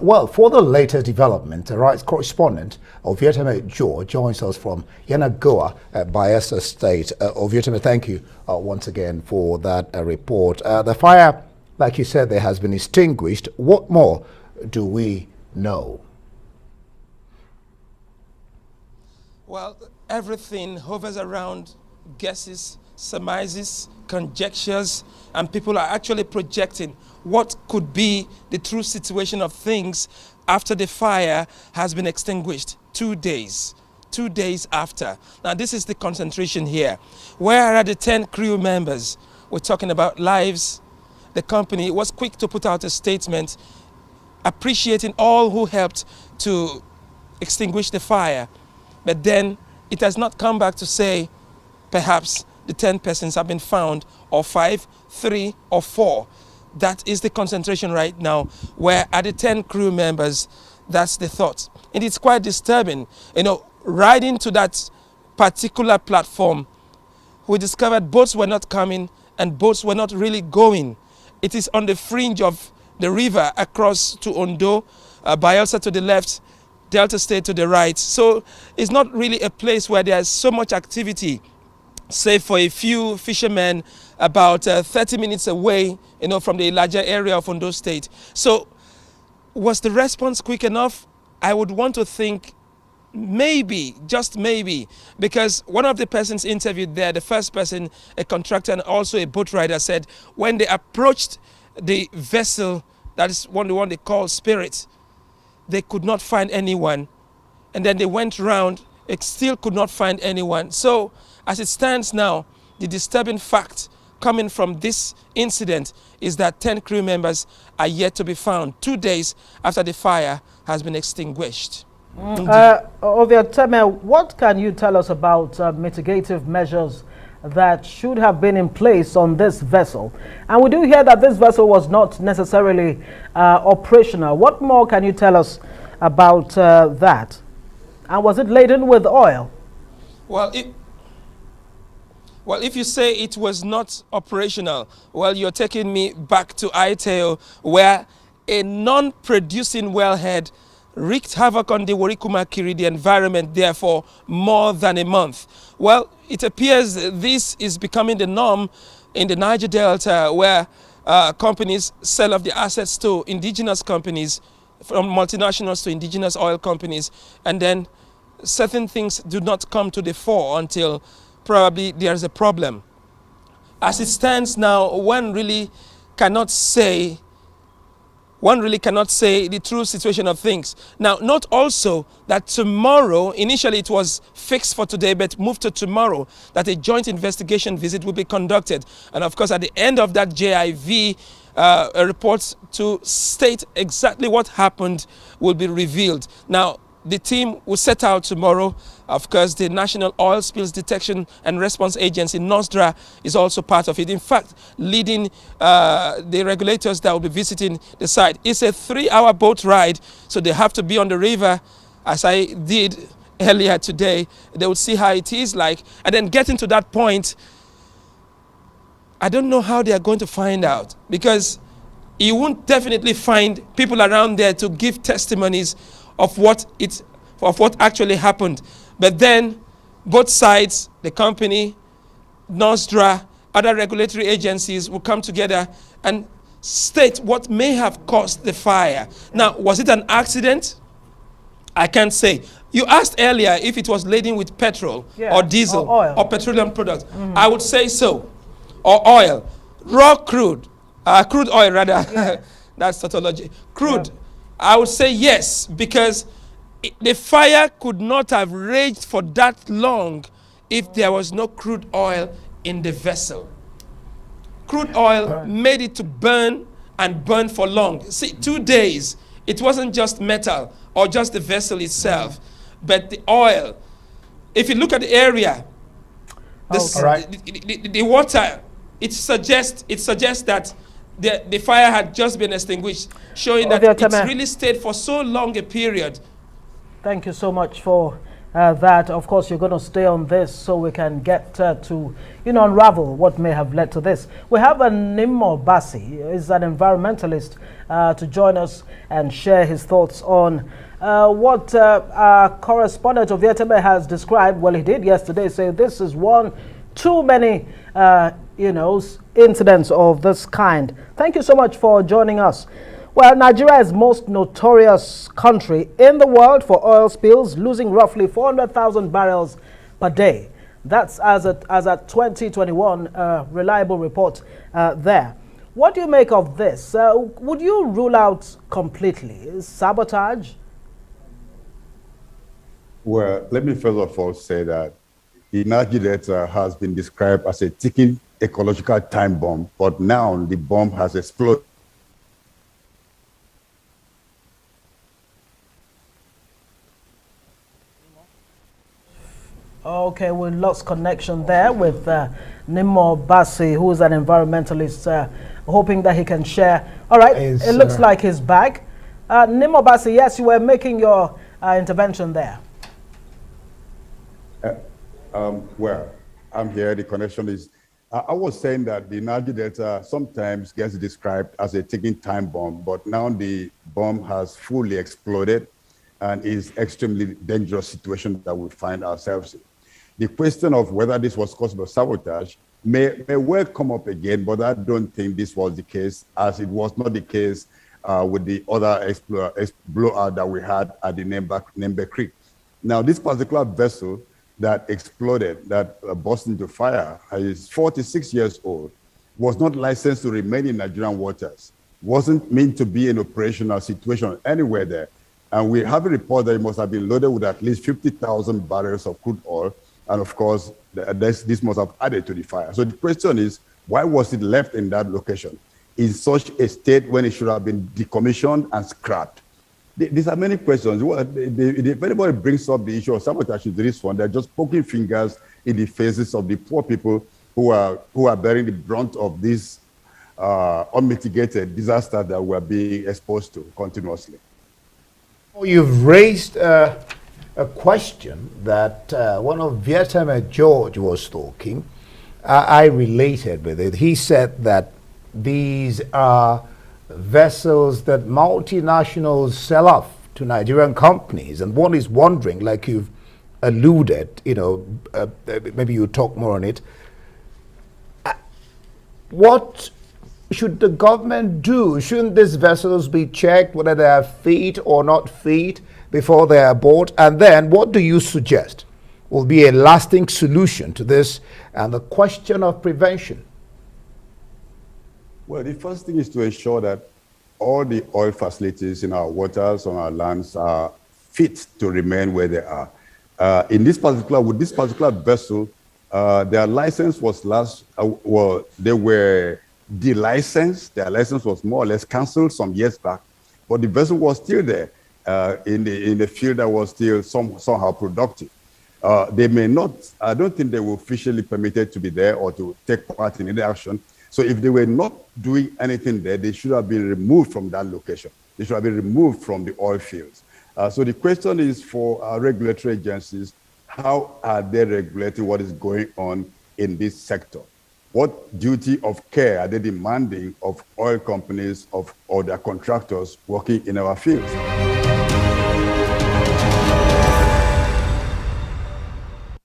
Well, for the latest development, the rights correspondent Ovietame Joe joins us from Nnimmo Bassey State. Ovietame, thank you once again for that report. The fire, like you said, there has been extinguished. What more do we know? Well, everything hovers around guesses, surmises, conjectures, and people are actually projecting what could be the true situation of things after the fire has been extinguished 2 days. 2 days after. Now, this is the concentration here. Where are the 10 crew members? We're talking about lives. The company was quick to put out a statement appreciating all who helped to extinguish the fire. But then it has not come back to say perhaps the 10 persons have been found, or 5, 3, or 4. That is the concentration right now. Where are the 10 crew members? That's the thought. And it's quite disturbing. You know, riding to that particular platform, we discovered boats were not coming and boats were not really going. It is on the fringe of the river across to Ondo, Bayelsa to the left, Delta State to the right. So it's not really a place where there's so much activity, save for a few fishermen about 30 minutes away, you know, from the larger area of Ondo State. So was the response quick enough? I would want to think maybe, just maybe, because one of the persons interviewed there, the first person, a contractor and also a boat rider, said when they approached the vessel, that is the one they call Spirit, they could not find anyone. And then they went round, it still could not find anyone. So as it stands now, the disturbing fact coming from this incident is that 10 crew members are yet to be found 2 days after the fire has been extinguished. Ovietame, what can you tell us about mitigative measures that should have been in place on this vessel? And we do hear that this vessel was not necessarily operational. What more can you tell us about that? And was it laden with oil? Well, if you say it was not operational, well, you're taking me back to Aiteo, where a non-producing wellhead wreaked havoc on the Warikumakiri, the environment there, for more than a month. Well, it appears this is becoming the norm in the Niger Delta, where companies sell off the assets to indigenous companies, from multinationals to indigenous oil companies, and then certain things do not come to the fore until probably there's a problem. As it stands now, one really cannot say the true situation of things. Now, note also that tomorrow, initially it was fixed for today, but moved to tomorrow, that a joint investigation visit will be conducted. And of course, at the end of that JIV, a report to state exactly what happened will be revealed. Now, the team will set out tomorrow. Of course, the National Oil Spills Detection and Response Agency, NOSDRA, is also part of it. In fact, leading the regulators that will be visiting the site. It's a 3-hour boat ride, so they have to be on the river, as I did earlier today. They will see how it is like. And then getting to that point, I don't know how they are going to find out, because you won't definitely find people around there to give testimonies of what actually happened. But then both sides, the company, NOSDRA, other regulatory agencies will come together and state what may have caused the fire. Now, was it an accident? I can't say. You asked earlier if it was laden with petrol, or diesel, or oil, or petroleum products. I would say so. Or oil. Raw crude. Crude oil, rather. Yeah. That's tautology. Crude. Yeah. I would say yes, because the fire could not have raged for that long if there was no crude oil in the vessel. Crude oil made it to burn and burn for long. See, 2 days, it wasn't just metal or just the vessel itself, but the oil. If you look at the area, the water, it suggests that the fire had just been extinguished, showing that it's really stayed for so long a period. Thank you so much for that, of course, you're going to stay on this so we can get to, unravel what may have led to this. We have a Nnimmo Bassey, is an environmentalist, to join us and share his thoughts on what our correspondent of Vietnam has described. Well, he did yesterday say this is one too many, incidents of this kind. Thank you so much for joining us. Well, Nigeria is most notorious country in the world for oil spills, losing roughly 400,000 barrels per day. That's as a 2021 reliable report there. What do you make of this? Would you rule out completely sabotage? Well, let me first of all say that the energy data has been described as a ticking ecological time bomb, but now the bomb has exploded. Okay, we lost connection there with Nnimmo Bassey, who is an environmentalist, hoping that he can share. All right, it looks like he's back. Nnimmo Bassey, yes, you were making your intervention there. Well, I'm here. The connection is, I was saying that the energy data sometimes gets described as a ticking time bomb, but now the bomb has fully exploded and is extremely dangerous situation that we find ourselves in. The question of whether this was caused by sabotage may well come up again, but I don't think this was the case, as it was not the case with the other blowout that we had at the Nnimmo Creek. Now, this particular vessel that exploded, that burst into fire, is 46 years old, was not licensed to remain in Nigerian waters, wasn't meant to be an operational situation anywhere there. And we have a report that it must have been loaded with at least 50,000 barrels of crude oil. And of course, this must have added to the fire. So the question is, why was it left in that location in such a state when it should have been decommissioned and scrapped? These are many questions. If anybody brings up the issue of sabotage to this one, they're just poking fingers in the faces of the poor people who are bearing the brunt of this unmitigated disaster that we're being exposed to continuously. You've raised a question that one of Vietnam George was talking. I related with it. He said that these are vessels that multinationals sell off to Nigerian companies, and one is wondering, like you've alluded, maybe you talk more on it. What should the government do? Shouldn't these vessels be checked whether they are fit or not fit before they are bought? And then what do you suggest will be a lasting solution to this and the question of prevention? Well, the first thing is to ensure that all the oil facilities in our waters, on our lands, are fit to remain where they are. With this particular vessel, their license was they were delicensed. Their license was more or less canceled some years back, but the vessel was still there in the field that was still somehow productive. They may not, I don't think they were officially permitted to be there or to take part in any action. So if they were not doing anything there, they should have been removed from that location. They should have been removed from the oil fields. So the question is for our regulatory agencies, how are they regulating what is going on in this sector? What duty of care are they demanding of oil companies or their contractors working in our fields?